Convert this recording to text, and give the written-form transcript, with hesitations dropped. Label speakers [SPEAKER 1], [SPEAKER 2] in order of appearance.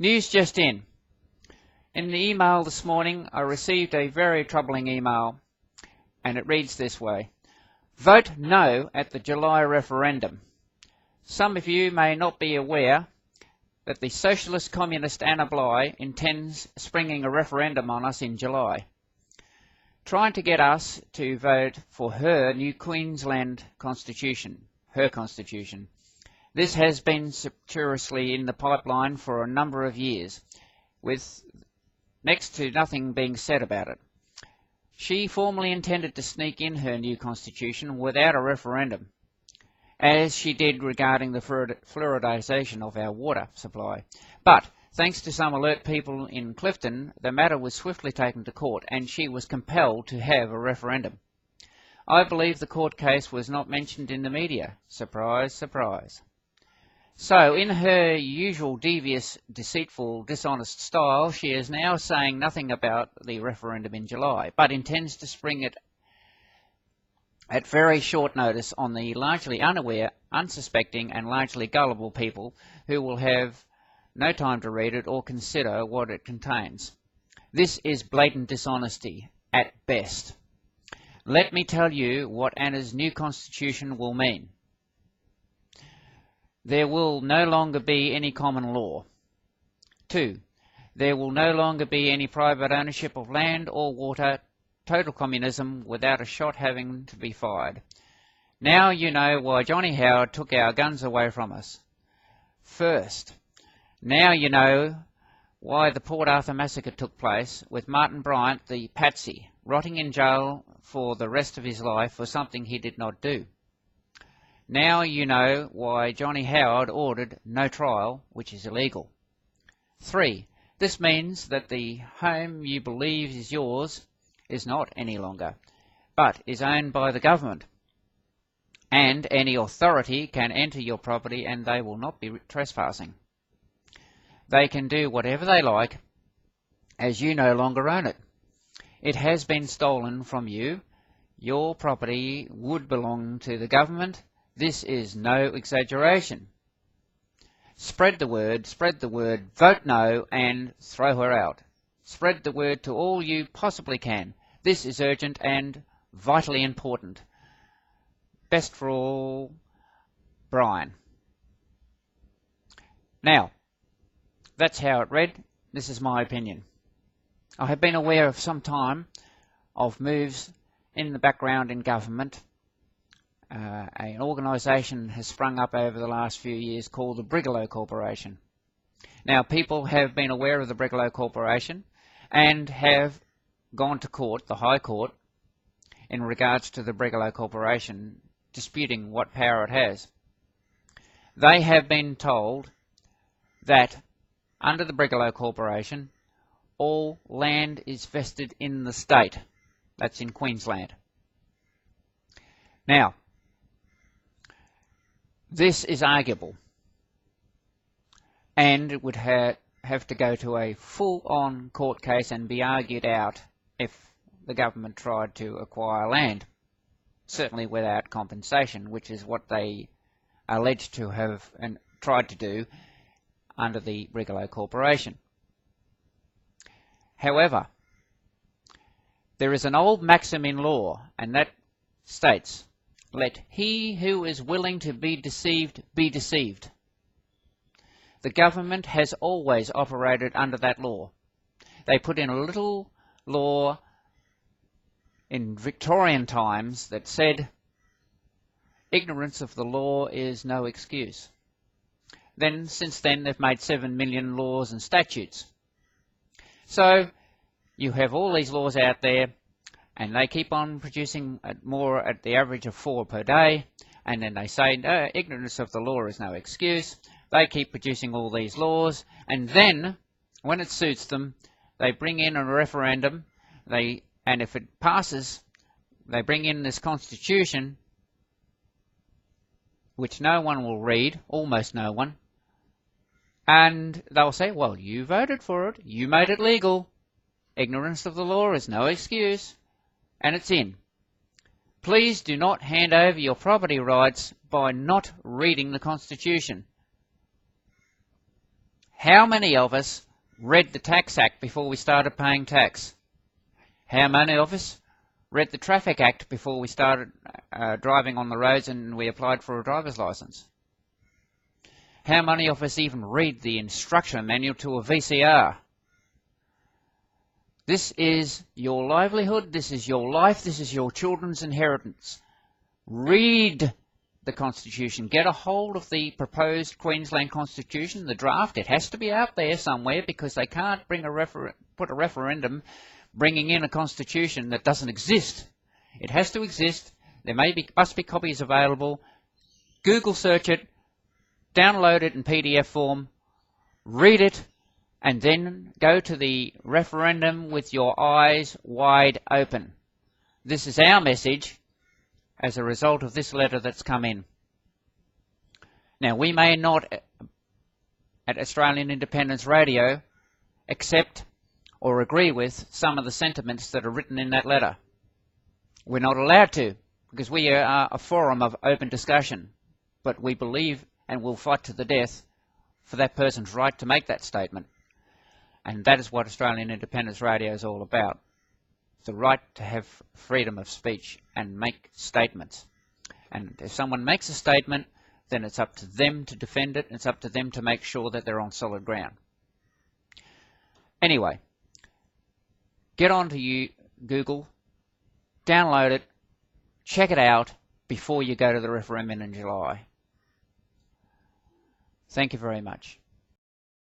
[SPEAKER 1] News just in. In the email this morning, I received a very troubling email, and it reads this way. Vote no at the July referendum. Some of you may not be aware that the socialist communist Anna Bligh intends springing a referendum on us in July, trying to get us to vote for her new Queensland Constitution, her Constitution. This has been surreptiously in the pipeline for a number of years, with next to nothing being said about it. She formally intended to sneak in her new constitution without a referendum, as she did regarding the fluoridation of our water supply. But, thanks to some alert people in Clifton, the matter was swiftly taken to court and she was compelled to have a referendum. I believe the court case was not mentioned in the media. Surprise, surprise. So, in her usual devious, deceitful, dishonest style, she is now saying nothing about the referendum in July, but intends to spring it at very short notice on the largely unaware, unsuspecting and largely gullible people who will have no time to read it or consider what it contains. This is blatant dishonesty, at best. Let me tell you what Anna's new constitution will mean. There will no longer be any common law. 2. There will no longer be any private ownership of land or water. Total communism without a shot having to be fired. Now you know why Johnny Howard took our guns away from us. First, now you know why the Port Arthur massacre took place, with Martin Bryant, the patsy, rotting in jail for the rest of his life for something he did not do. Now you know why Johnny Howard ordered no trial, which is illegal. 3. This means that the home you believe is yours is not any longer, but is owned by the government. And any authority can enter your property and they will not be trespassing. They can do whatever they like, as you no longer own it. It has been stolen from you. Your property would belong to the government. This is no exaggeration. Spread the word, vote no and throw her out. Spread the word to all you possibly can. This is urgent and vitally important. Best for all, Brian. Now, that's how it read. This is my opinion. I have been aware of some time of moves in the background in government. An organisation has sprung up over the last few years called the Brigalow Corporation. Now, people have been aware of the Brigalow Corporation and have gone to court, the High Court, in regards to the Brigalow Corporation, disputing what power it has. They have been told that under the Brigalow Corporation, all land is vested in the state. That's in Queensland. Now, this is arguable, and it would have to go to a full-on court case and be argued out if the government tried to acquire land, certainly without compensation, which is what they alleged to have and tried to do under the Brigalow Corporation. However, there is an old maxim in law, and that states, let he who is willing to be deceived be deceived. The government has always operated under that law. They put in a little law in Victorian times that said ignorance of the law is no excuse. Then, since then, they've made 7 million laws and statutes. So, you have all these laws out there, and they keep on producing more at the average of 4 per day, and then they say, no, ignorance of the law is no excuse. They keep producing all these laws, and then, when it suits them, they bring in a referendum, and if it passes, they bring in this constitution, which no one will read, almost no one, and they'll say, well, you voted for it, you made it legal, ignorance of the law is no excuse, and it's in. Please do not hand over your property rights by not reading the Constitution. How many of us read the Tax Act before we started paying tax? How many of us read the Traffic Act before we started driving on the roads and we applied for a driver's license? How many of us even read the instruction manual to a VCR? This is your livelihood, this is your life, this is your children's inheritance. Read the Constitution. Get a hold of the proposed Queensland Constitution, the draft. It has to be out there somewhere because they can't bring put a referendum bringing in a constitution that doesn't exist. It has to exist. There must be copies available. Google search it, download it in PDF form, read it, and then go to the referendum with your eyes wide open. This is our message as a result of this letter that's come in. Now, we may not, at Australian Independence Radio, accept or agree with some of the sentiments that are written in that letter. We're not allowed to, because we are a forum of open discussion, but we believe and will fight to the death for that person's right to make that statement. And that is what Australian Independence Radio is all about. The right to have freedom of speech and make statements. And if someone makes a statement, then it's up to them to defend it. It's up to them to make sure that they're on solid ground. Anyway, get onto Google, download it, check it out before you go to the referendum in July. Thank you very much.